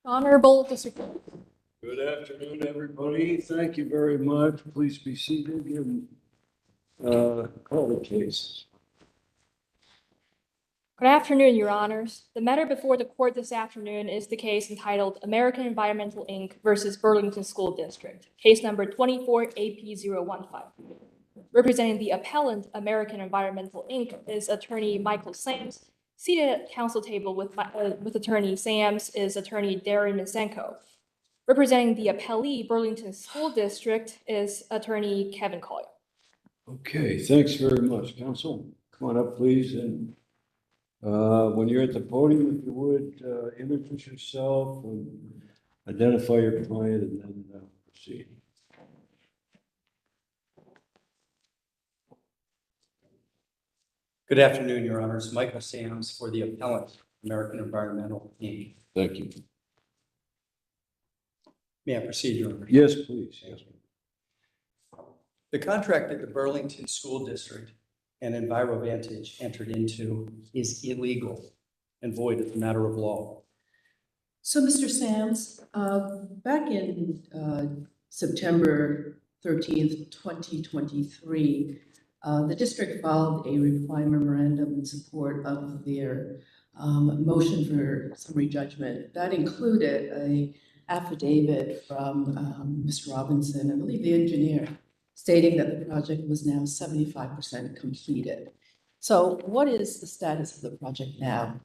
Honorable District. Good afternoon, everybody. Thank you very much. Please be seated and call the case. Good afternoon, Your Honors. The matter before the court this afternoon is the case entitled American Environmental, Inc. versus Burlington School District, case number 24 AP015. Representing the appellant, American Environmental, Inc., is attorney Michael Sams. Seated at council table with attorney Sams is attorney Darren Misenko. Representing the appellee, Burlington School District, is attorney Kevin Collier. Okay, thanks very much, counsel. Come on up, please. And when you're at the podium, if you would, introduce yourself and identify your client and then proceed. Good afternoon, Your Honors. Michael Sams for the appellant, American Environmental, Inc. Thank you. May I proceed, Your Honor? Yes, please. Yes. The contract that the Burlington School District and EnviroVantage entered into is illegal and void as a matter of law. So, Mr. Sams, back in September 13th, 2023, the district filed a reply memorandum in support of their motion for summary judgment. That included an affidavit from Mr. Robinson, I believe the engineer, stating that the project was now 75% completed. So what is the status of the project now?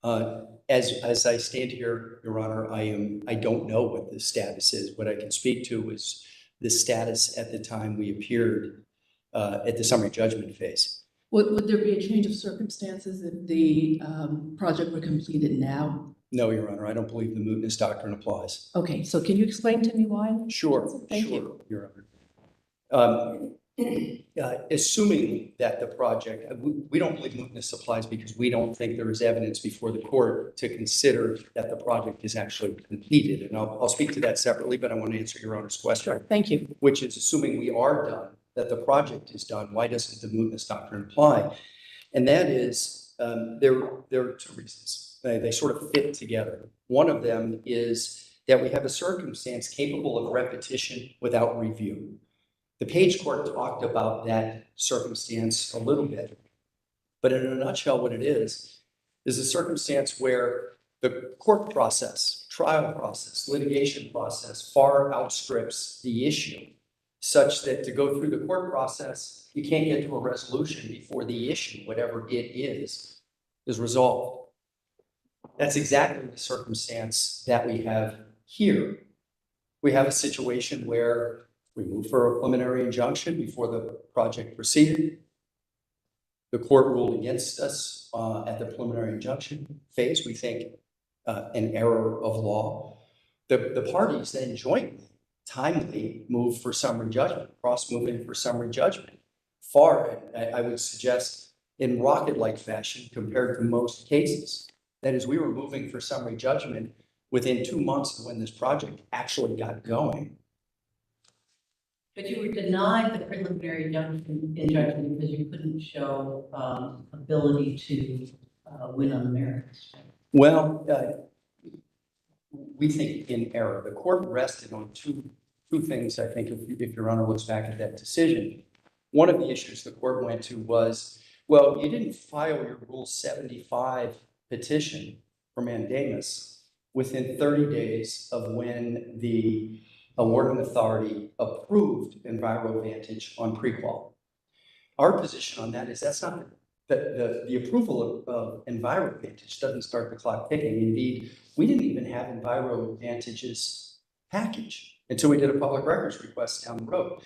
As I stand here, Your Honor, I don't know what the status is. What I can speak to is the status at the time we appeared at the summary judgment phase. Would there be a change of circumstances if the project were completed now? No, Your Honor, I don't believe the mootness doctrine applies. Okay, so can you explain to me why? Sure, Thank sure, you. Your Honor. Assuming that the project, we don't believe mootness applies because we don't think there is evidence before the court to consider that the project is actually completed. And I'll speak to that separately, but I want to answer Your Honor's question. Sure, thank you. Which is assuming we are done, that the project is done, why doesn't the mootness doctrine apply? And that is, there are two reasons. They sort of fit together. One of them is that we have a circumstance capable of repetition without review. The Page Court talked about that circumstance a little bit, but in a nutshell, what it is a circumstance where the court process, trial process, litigation process far outstrips the issue, such that to go through the court process, you can't get to a resolution before the issue, whatever it is resolved. That's exactly the circumstance that we have here. We have a situation where we moved for a preliminary injunction before the project proceeded. The court ruled against us at the preliminary injunction phase. We think an error of law. The parties then jointly, timely moved for summary judgment, cross-moving for summary judgment. Far, I would suggest, in rocket-like fashion compared to most cases. That is, we were moving for summary judgment within 2 months of when this project actually got going. But you were denied the preliminary injunction because you couldn't show ability to win on the merits. Well, we think in error. The court rested on two things, I think, if Your Honor looks back at that decision. One of the issues the court went to was, well, you didn't file your Rule 75 petition for mandamus within 30 days of when the awarding authority approved EnviroVantage on prequal. Our position on that is that's not the approval of EnviroVantage doesn't start the clock ticking. Indeed, we didn't even have EnviroVantage's package until we did a public records request down the road.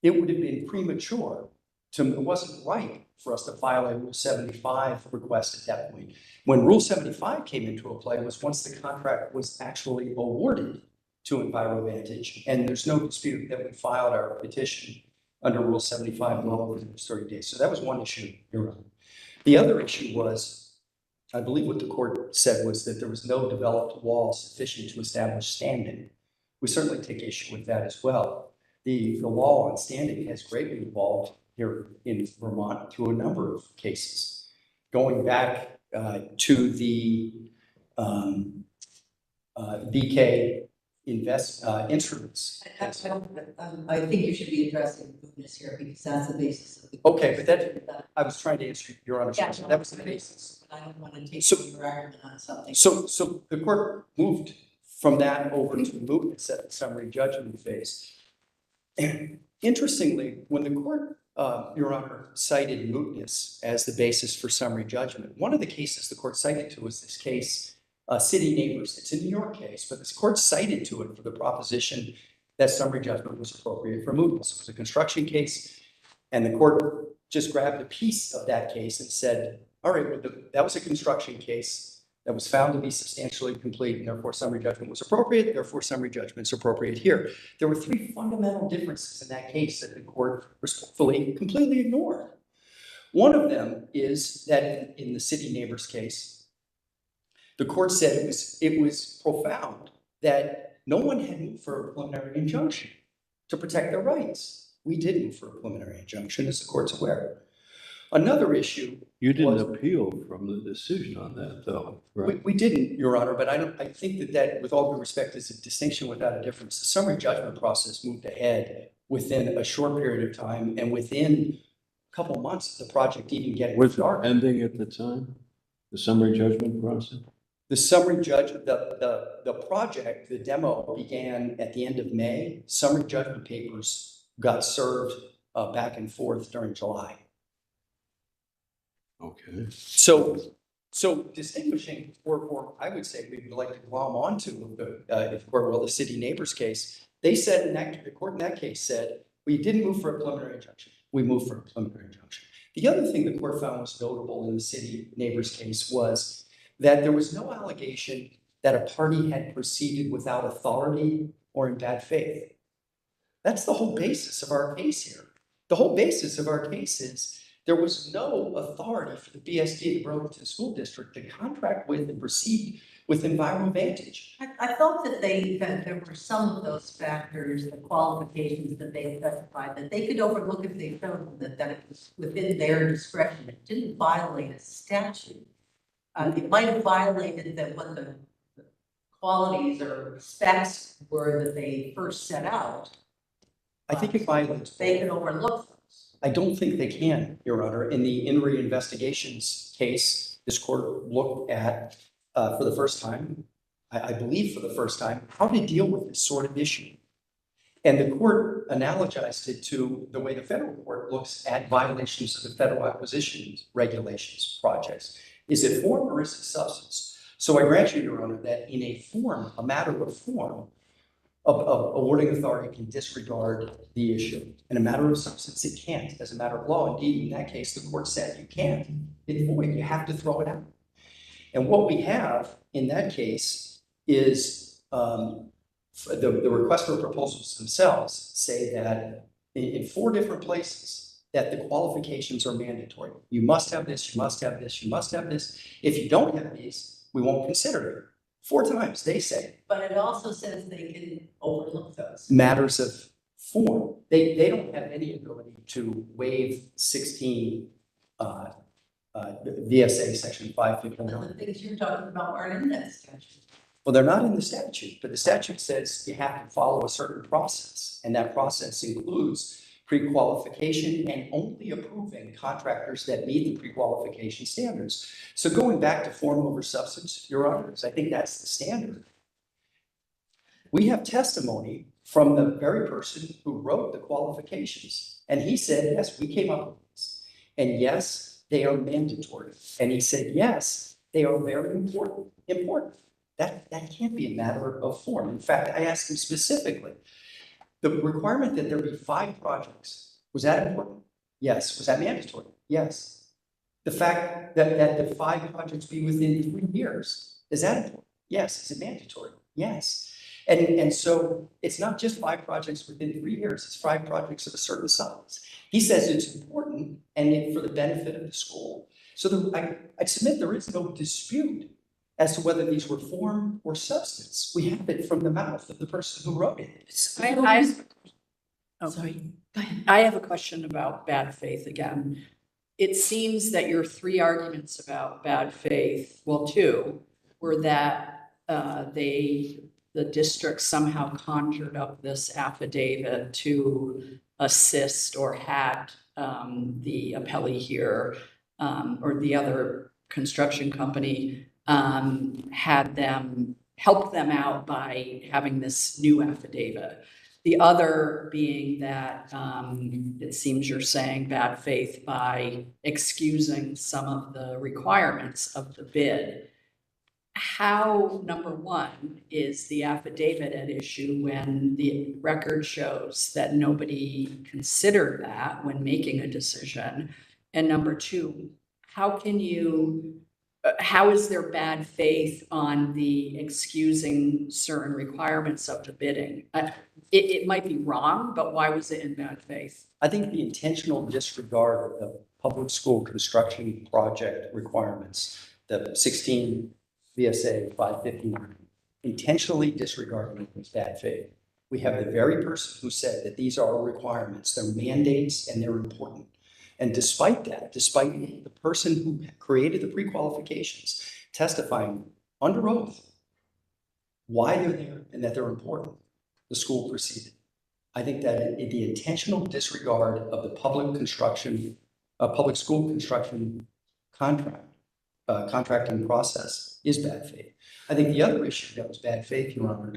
It would have been premature. It wasn't right for us to file a Rule 75 request at that point. When Rule 75 came into play was once the contract was actually awarded to EnviroVantage, and there's no dispute that we filed our petition under Rule 75 well within 30 days. So that was one issue, Your Honor. The other issue was, I believe what the court said was that there was no developed law sufficient to establish standing. We certainly take issue with that as well. The law on standing has greatly evolved here in Vermont to a number of cases. Going back to the BK Instruments. I think you should be addressing mootness here because that's the basis of the. Okay, but I was trying to answer your Honor's Yeah, question. That was the basis. I don't want to take So- your argument on something. So the court moved from that over to mootness at the summary judgment phase. And interestingly, when the court, Your Honor, cited mootness as the basis for summary judgment, one of the cases the court cited to was this case, City Neighbors. It's a New York case, but this court cited to it for the proposition that summary judgment was appropriate for mootness. It was a construction case, and the court just grabbed a piece of that case and said, all right, well, that was a construction case that was found to be substantially complete, and therefore summary judgment was appropriate, therefore summary judgment is appropriate here. There were three fundamental differences in that case that the court respectfully completely ignored. One of them is that in the City Neighbors case, the court said it was profound that no one had moved for a preliminary injunction to protect their rights. We did move for a preliminary injunction, as the court's aware. Another issue. You didn't was- appeal from the decision on that, though, right? We didn't, Your Honor, but I think that with all due respect, is a distinction without a difference. The summary judgment process moved ahead within a short period of time, and within a couple months of the project even getting Was it started. ending at the time, the summary judgment process? The summary judgment, the project, the demo began at the end of May. Summary judgment papers got served back and forth during July. Okay. So distinguishing, or I would say we would like to glom onto, if we're well, the City Neighbors case, they said the court in that case said, we didn't move for a preliminary injunction. We moved for a preliminary injunction. The other thing the court found was notable in the City Neighbors case was that there was no allegation that a party had proceeded without authority or in bad faith. That's the whole basis of our case here. The whole basis of our case is there was no authority for the BSD, the Burlington School District, to contract with and proceed with EnviroVantage. I thought that there were some of those factors, the qualifications that they specified, that they could overlook if they showed that it was within their discretion. It didn't violate a statute. It might have violated what the qualities or specs were that they first set out. I think it violates. They can overlook those. I don't think they can, Your Honor. In the INRI investigations case, this court looked at, for the first time, I believe for the first time, how to deal with this sort of issue. And the court analogized it to the way the federal court looks at violations of the federal acquisition regulations projects. Is it form or is it substance? So I grant you, Your Honor, that in a form, a matter of form, of awarding authority can disregard the issue. In a matter of substance, it can't. As a matter of law, indeed, in that case, the court said you can't. It's void. You have to throw it out. And what we have in that case is the request for proposals themselves say that in 4 different places that the qualifications are mandatory. You must have this, you must have this, you must have this. If you don't have these, we won't consider it. 4 times they say. But it also says they can overlook those. Matters of form. They don't have any ability to waive 16 VSA section 551. The things you're talking about aren't in that statute. Well, they're not in the statute, but the statute says you have to follow a certain process. And that process includes pre-qualification and only approving contractors that meet the pre-qualification standards. So going back to form over substance, Your Honors, I think that's the standard. We have testimony from the very person who wrote the qualifications. And he said, yes, we came up with this. And yes, they are mandatory. And he said, yes, they are very important. That can't be a matter of form. In fact, I asked him specifically, the requirement that there be 5 projects, was that important? Yes. Was that mandatory? Yes. The fact that the 5 projects be within 3 years, is that important? Yes. Is it mandatory? Yes. And so it's not just 5 projects within 3 years, it's 5 projects of a certain size. He says it's important and for the benefit of the school. So I submit there is no dispute as to whether these were form or substance. We have it from the mouth of the person who wrote it. Sorry, go ahead. I have a question about bad faith again. It seems that your 3 arguments about bad faith, well, 2, were that the district somehow conjured up this affidavit to assist or had the appellee here or the other construction company had them help them out by having this new affidavit. The other being that it seems you're saying bad faith by excusing some of the requirements of the bid. How, number one, is the affidavit at issue when the record shows that nobody considered that when making a decision? And number two, how is there bad faith on the excusing certain requirements of the bidding? It might be wrong, but why was it in bad faith? I think the intentional disregard of the public school construction project requirements, the 16 VSA 559, intentionally disregarding it was bad faith. We have the very person who said that these are requirements, they're mandates, and they're important. And despite that, despite the person who created the pre-qualifications testifying under oath why they're there and that they're important, the school proceeded. I think that the intentional disregard of the public school construction contracting process is bad faith. I think the other issue that was bad faith, Your Honor,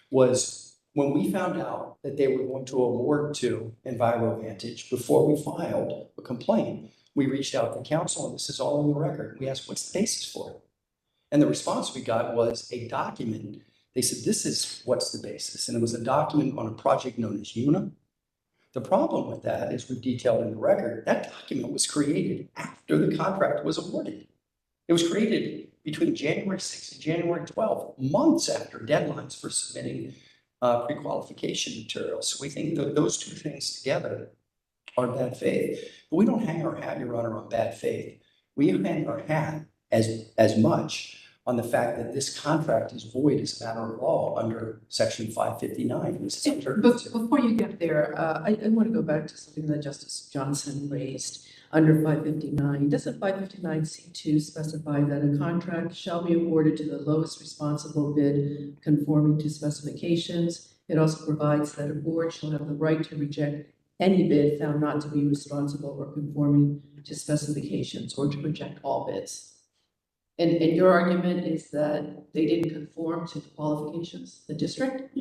was when we found out that they were going to award to EnviroVantage before we filed a complaint, we reached out to council, and this is all on the record. We asked, what's the basis for it? And the response we got was a document. They said, this is what's the basis. And it was a document on a project known as UNA. The problem with that, as we've detailed in the record, that document was created after the contract was awarded. It was created between January 6th and January 12th, months after deadlines for submitting pre-qualification materials. So we think that those two things together are bad faith. But we don't hang our hat, Your Honor, on bad faith. We hang our hat as much on the fact that this contract is void as a matter of law under Section 559. Before you get there, I want to go back to something that Justice Johnson raised under 559. Doesn't 559C2 specify that a contract shall be awarded to the lowest responsible bid conforming to specifications? It also provides that a board shall have the right to reject any bid found not to be responsible or conforming to specifications, or to reject all bids. And your argument is that they didn't conform to the qualifications, the district?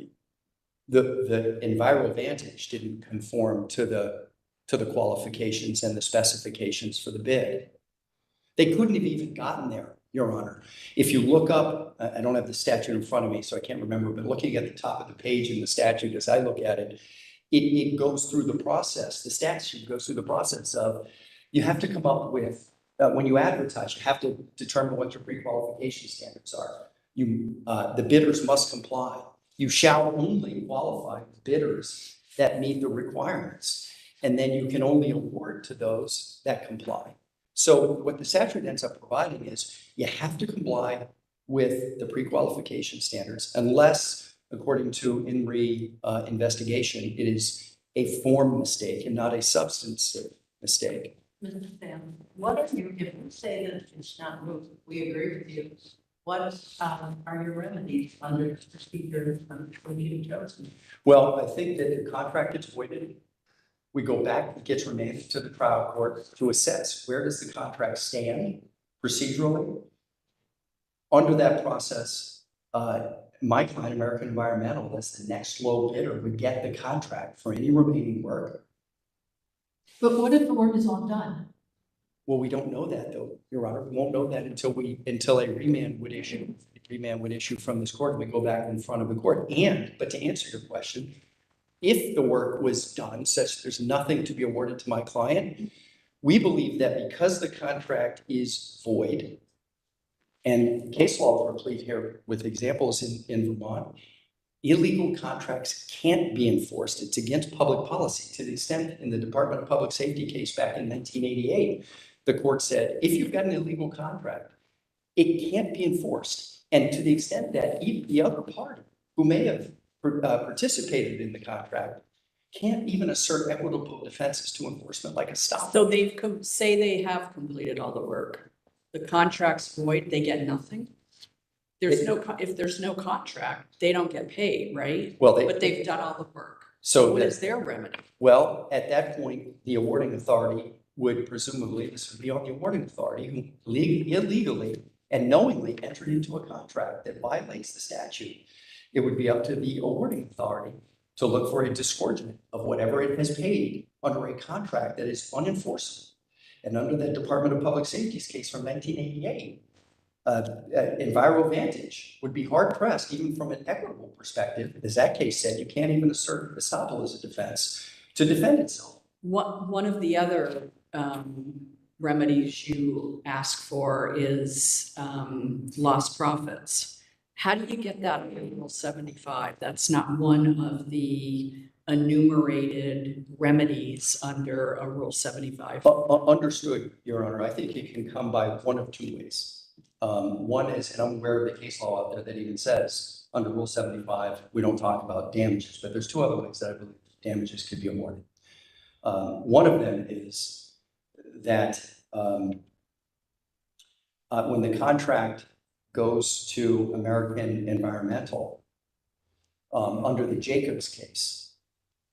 The EnviroVantage didn't conform to the qualifications and the specifications for the bid. They couldn't have even gotten there, Your Honor. If you look up, I don't have the statute in front of me, so I can't remember, but looking at the top of the page in the statute as I look at it, it goes through the process. The statute goes through the process of, you have to come up with, when you advertise, you have to determine what your pre-qualification standards are. The bidders must comply. You shall only qualify bidders that meet the requirements, and then you can only award to those that comply. So what the statute ends up providing is you have to comply with the pre-qualification standards unless, according to INRI investigation, it is a form mistake and not a substantive mistake. Mr. Sam, what if you say that it's not moved, we agree with you, what are your remedies under this procedure when you chosen? Well, I think that the contract gets voided. We go back, it gets remanded to the trial court to assess where does the contract stand procedurally. Under that process, my client, American Environmental, as the next low bidder, would get the contract for any remaining work. But what if the work is all done? Well, we don't know that though, Your Honor. We won't know that until a remand would issue. A remand would issue from this court and we go back in front of the court. But to answer your question, if the work was done such there's nothing to be awarded to my client, we believe that because the contract is void, and case law replete here with examples in Vermont, illegal contracts can't be enforced. It's against public policy. To the extent in the Department of Public Safety case back in 1988, the court said, if you've got an illegal contract, it can't be enforced. And to the extent that even the other party who may have participated in the contract can't even assert equitable defenses to enforcement like a stop. So say they have completed all the work. The contract's void, they get nothing? If there's no contract, they don't get paid, right? Well, But they've done all the work. So What that- is their remedy? Well, at that point, the awarding authority would presumably, this would be on the awarding authority who illegally and knowingly entered into a contract that violates the statute. It would be up to the awarding authority to look for a disgorgement of whatever it has paid under a contract that is unenforceable. And under the Department of Public Safety's case from 1988, EnviroVantage would be hard pressed, even from an equitable perspective, as that case said, you can't even assert estoppel as a defense to defend itself. One of the other remedies you ask for is lost profits. How do you get that in Rule 75? That's not one of the enumerated remedies under a Rule 75. Understood, Your Honor. I think it can come by one of two ways. One is, and I'm aware of the case law out there that even says under Rule 75, we don't talk about damages, but there's two other ways that I believe damages could be awarded. One of them is that when the contract goes to American Environmental, under the Jacobs case,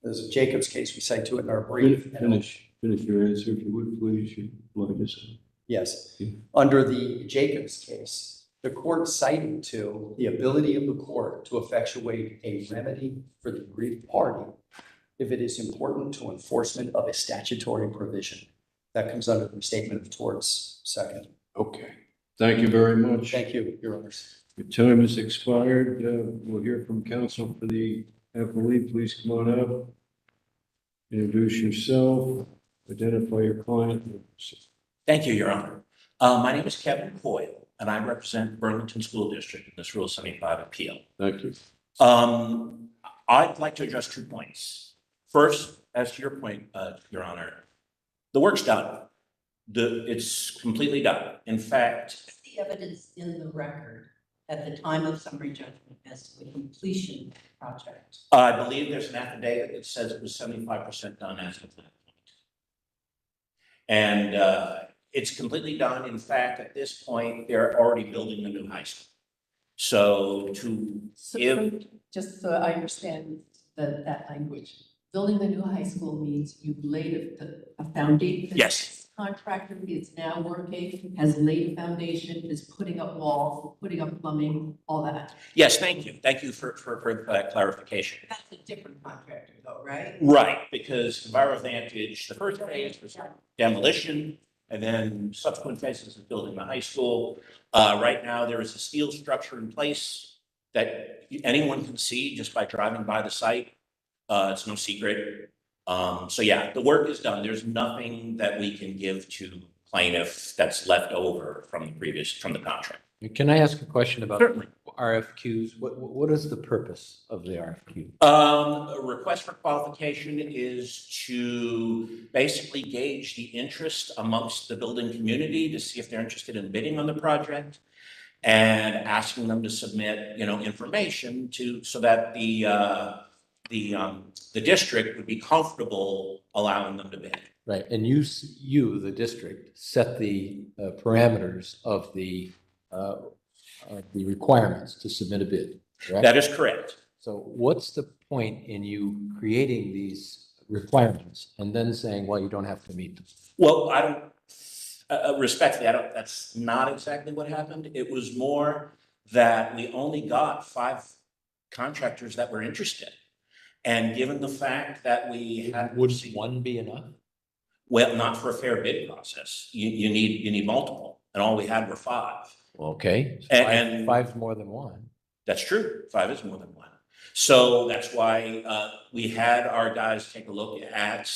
there's a Jacobs case, we cite to it in our brief. Finish your answer if you would, please. You like us. Yes. Under the Jacobs case, the court cited to the ability of the court to effectuate a remedy for the aggrieved party if it is important to enforcement of a statutory provision. That comes under the Restatement of Torts second. Okay. Thank you very much. Thank you, Your Honors. Your time has expired. We'll hear from counsel for the appellee. Please come on up. Introduce yourself. Identify your client. Thank you, Your Honor. My name is Kevin Coyle, and I represent Burlington School District in this Rule 75 appeal. Thank you. I'd like to address 2 points. First, as to your point, Your Honor, the work's done. It's completely done. In fact, What's the evidence in the record at the time of summary judgment as to the completion of the project? I believe there's an affidavit that says it was 75% done as of that point. And it's completely done. In fact, at this point, they're already building the new high school. So Just so I understand that language, building the new high school means you've laid a foundation. Yes. Contractor is now working, has laid a foundation, is putting up walls, putting up plumbing, all that. Yes, thank you. Thank you for that clarification. That's a different contractor though, right? Right, because EnviroVantage, the first phase was demolition, and then subsequent phases of building the high school. Right now, there is a steel structure in place that anyone can see just by driving by the site. It's no secret. So yeah, the work is done. There's nothing that we can give to plaintiff that's left over from the contract. Can I ask a question about Certainly. RFQs? What is the purpose of the RFQ? A request for qualification is to basically gauge the interest amongst the building community to see if they're interested in bidding on the project and asking them to submit, information so that the district would be comfortable allowing them to bid. Right, and you, the district, set the parameters of the requirements to submit a bid, correct? That is correct. So what's the point in you creating these requirements and then saying, well, you don't have to meet them? Well, I don't, respectfully, that's not exactly what happened. It was more that we only got 5 contractors that were interested. And given the fact that we had. Wouldn't one be enough? Well, not for a fair bid process. You need multiple, and all we had were 5. Okay, so And- five's more than one. That's true. 5 is more than 1. So that's why we had our guys take a look at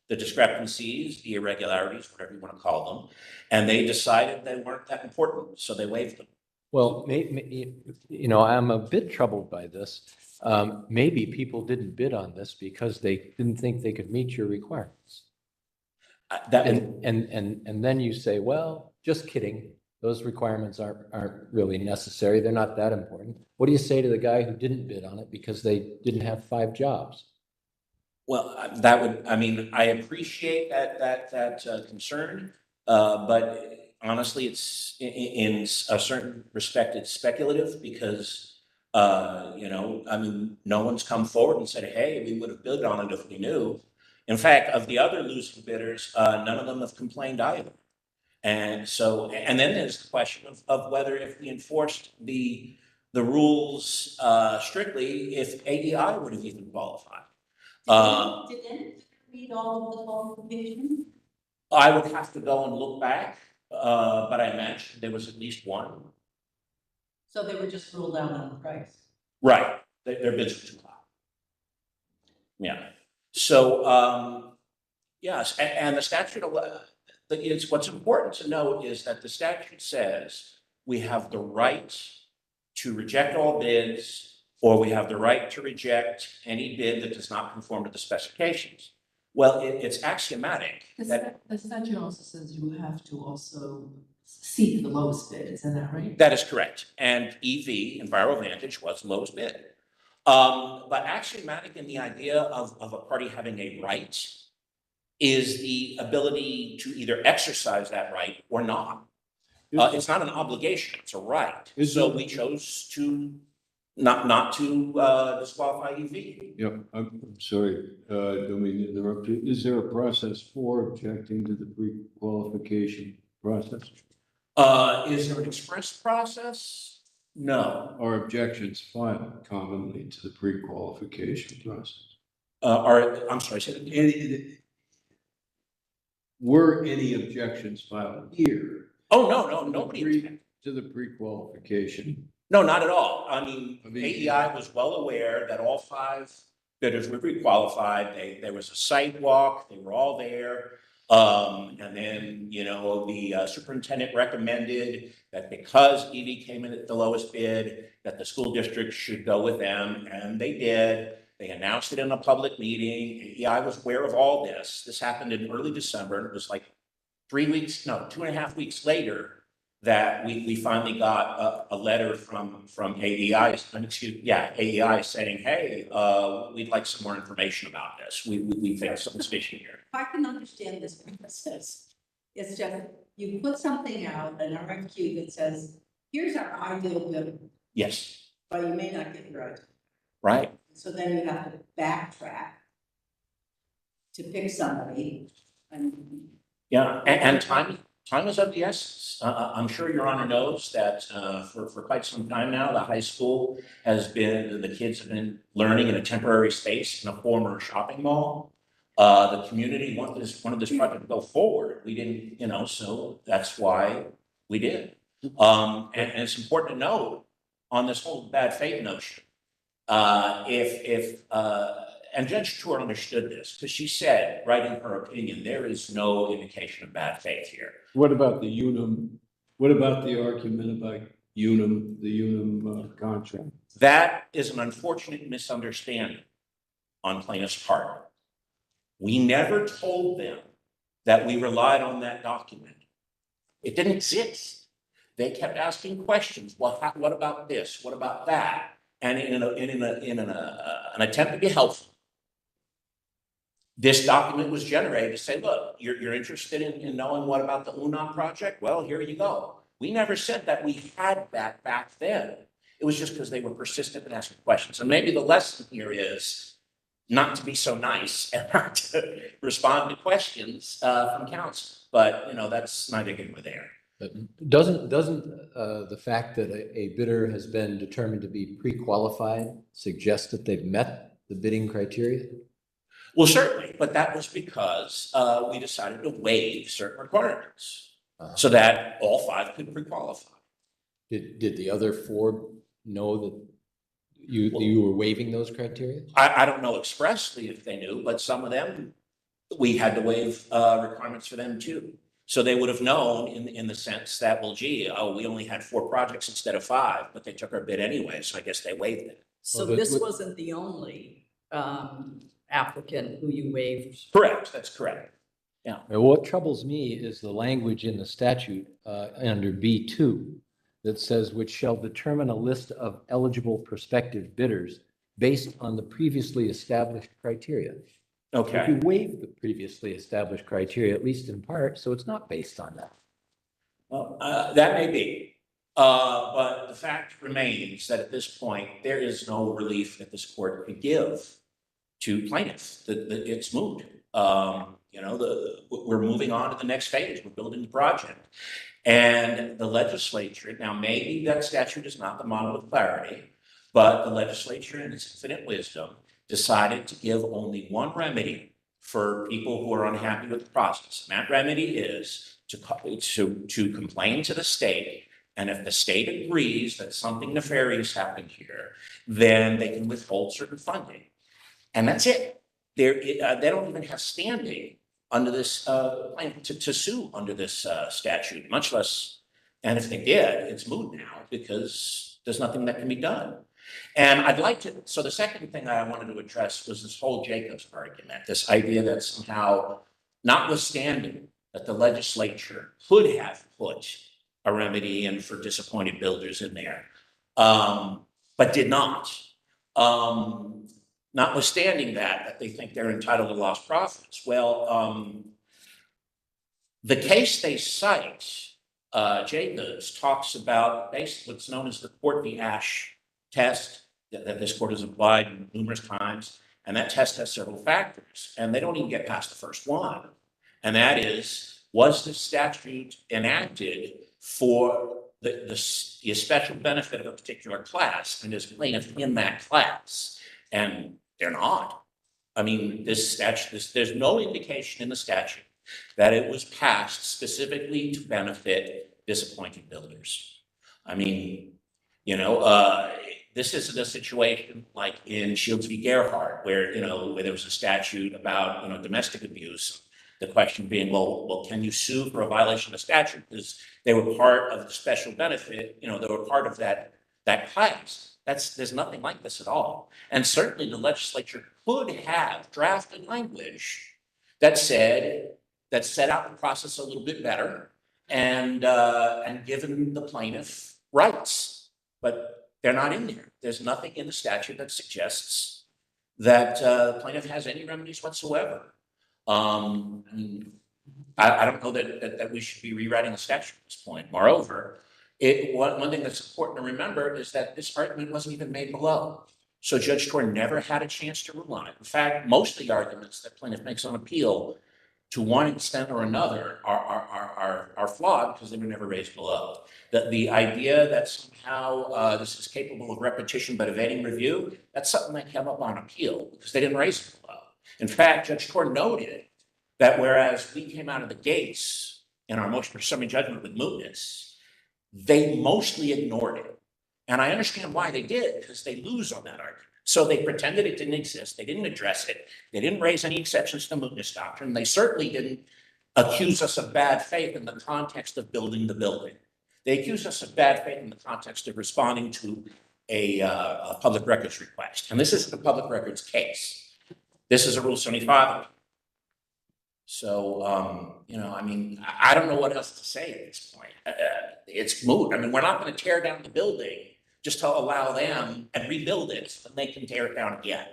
the discrepancies, the irregularities, whatever you want to call them, and they decided they weren't that important, so they waived them. Well, I'm a bit troubled by this. Maybe people didn't bid on this because they didn't think they could meet your requirements. And then you say, well, just kidding. Those requirements aren't really necessary. They're not that important. What do you say to the guy who didn't bid on it because they didn't have 5 jobs? Well, I appreciate that concern, but honestly, it's in a certain respect, it's speculative because, I mean, no one's come forward and said, hey, we would have bid on it if we knew. In fact, of the other losing bidders, none of them have complained either. And so, and then there's the question of whether if we enforced the rules strictly, if AEI would have even qualified. Did any meet all of the qualifications? I would have to go and look back, but I imagine there was at least one. So they were just ruled out on the price. Right, their bids were too high. Yeah, so, yes, and the statute, it's what's important to note is that the statute says we have the right to reject all bids, or we have the right to reject any bid that does not conform to the specifications. Well, it's axiomatic that The statute also says you have to also seek the lowest bid, isn't that right? that is correct. And EV, EnviroVantage, was the lowest bid. But axiomatic in the idea of a party having a right is the ability to either exercise that right or not. It's not an obligation, it's a right. So we chose to not to disqualify EV. Yep, I'm sorry, don't mean to interrupt you. Is there a process for objecting to the pre-qualification process? Is there an express process? No. Are objections filed commonly to the pre-qualification process? I'm sorry, say that again. Were any objections filed here? Oh, no, nobody. To the pre-qualification? No, not at all. I mean, I mean- AEI was well aware that all 5 bidders were pre-qualified. There was a sidewalk, they were all there. And then, the superintendent recommended that because EV came in at the lowest bid, that the school district should go with them, and they did. They announced it in a public meeting. AEI was aware of all this. This happened in early December, and it was like 2.5 weeks later that we finally got a letter from AEI, AEI saying, hey, we'd like some more information about this. We think something's fishy here. If I can understand this process, it's just, you put something out, an RFQ that says, here's our ideal bidder, Yes, but you may not get your ideal. right. So then you have to backtrack to pick somebody and. Yeah, and time is of the essence. I'm sure Your Honor knows that for quite some time now, the high school the kids have been learning in a temporary space in a former shopping mall. The community wanted this project to go forward. We didn't, so that's why we did. And it's important to note on this whole bad faith notion, and Judge Tour understood this because she said, right in her opinion, there is no indication of bad faith here. What about the Unum? What about the argument about Unum, the Unum contract? That is an unfortunate misunderstanding on plaintiff's part. We never told them that we relied on that document. It didn't exist. They kept asking questions. Well, what about this? What about that? And in an attempt to be helpful, this document was generated to say, look, you're interested in knowing what about the UNAM project? Well, here you go. We never said that we had that back then. It was just because they were persistent in asking questions. And maybe the lesson here is not to be so nice and not to respond to questions from counsel. But, that's neither here nor there. But doesn't the fact that a bidder has been determined to be pre-qualified suggest that they've met the bidding criteria? Well, certainly, but that was because we decided to waive certain requirements so that all 5 could pre-qualify. Did the other 4 know that you were waiving those criteria? I don't know expressly if they knew, but some of them, we had to waive requirements for them too. So they would have known in the sense that, well, we only had 4 projects instead of 5, but they took our bid anyway, so I guess they waived it. So Well, this wasn't the only applicant who you waived? Correct, that's correct. Now, what troubles me is the language in the statute under B2 that says, which shall determine a list of eligible prospective bidders based on the previously established criteria. If Okay, you waive the previously established criteria, at least in part, so it's not based on that. Well, that may be. But the fact remains that at this point, there is no relief that this court could give to plaintiffs. It's moot. We're moving on to the next phase. We're building the project. And the legislature, now maybe that statute is not the model of clarity, but the legislature in its infinite wisdom decided to give only one remedy for people who are unhappy with the process. And that remedy is to complain to the state. And if the state agrees that something nefarious happened here, then they can withhold certain funding. And that's it. They don't even have standing under this to sue under this statute, much less. And if they did, it's moot now because there's nothing that can be done. And I'd like to. So the second thing I wanted to address was this whole Jacobs argument, this idea that somehow, notwithstanding that the legislature could have put a remedy in for disappointed builders in there, but did not. Notwithstanding that they think they're entitled to lost profits. Well, the case they cite, Jacobs, talks about basically what's known as the Court v. Ash test that this court has applied numerous times. And that test has several factors, and they don't even get past the first one. And that is, was the statute enacted for the special benefit of a particular class, and is plaintiff in that class? And they're not. I mean, this statute, there's no indication in the statute that it was passed specifically to benefit disappointed builders. I mean, this isn't a situation like in Shields v. Gerhardt, where there was a statute about domestic abuse. The question being, well, can you sue for a violation of the statute because they were part of the special benefit? They were part of that class. There's nothing like this at all. And certainly the legislature could have drafted language that set out the process a little bit better and given the plaintiff rights, but they're not in there. There's nothing in the statute that suggests that the plaintiff has any remedies whatsoever. I don't know that we should be rewriting the statute at this point. Moreover, one thing that's important to remember is that this argument wasn't even made below. So Judge Torr never had a chance to rule on it. In fact, most of the arguments that plaintiff makes on appeal, to one extent or another, are flawed because they were never raised below. The idea that somehow this is capable of repetition but evading review, that's something that came up on appeal because they didn't raise it below. In fact, Judge Torr noted that whereas we came out of the gates in our motion for summary judgment with mootness, they mostly ignored it. And I understand why they did, because they lose on that argument. So they pretended it didn't exist. They didn't address it. They didn't raise any exceptions to the mootness doctrine. They certainly didn't accuse us of bad faith in the context of building the building. They accused us of bad faith in the context of responding to a public records request. And this isn't a public records case. This is a Rule 75. So, I don't know what else to say at this point. It's moot. I mean, we're not going to tear down the building just to allow them and rebuild it so they can tear it down again.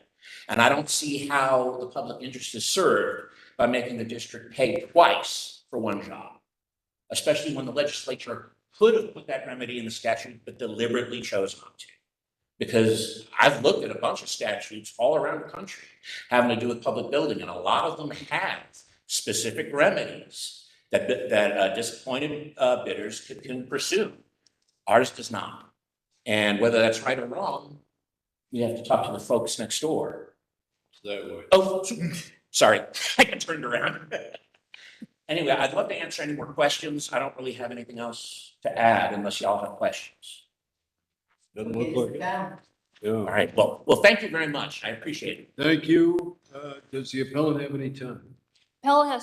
And I don't see how the public interest is served by making the district pay twice for one job, especially when the legislature could have put that remedy in the statute but deliberately chose not to. Because I've looked at a bunch of statutes all around the country having to do with public building, and a lot of them have specific remedies that disappointed bidders can pursue. Ours does not. And whether that's right or wrong, we have to talk to the folks next door. That way. Oh, sorry, I got turned around. Anyway, I'd love to answer any more questions. I don't really have anything else to add unless y'all have questions. Doesn't look like it. Down. Yeah. All right, well, thank you very much. I appreciate it. Thank you. Does the appellant have any time? Appellant has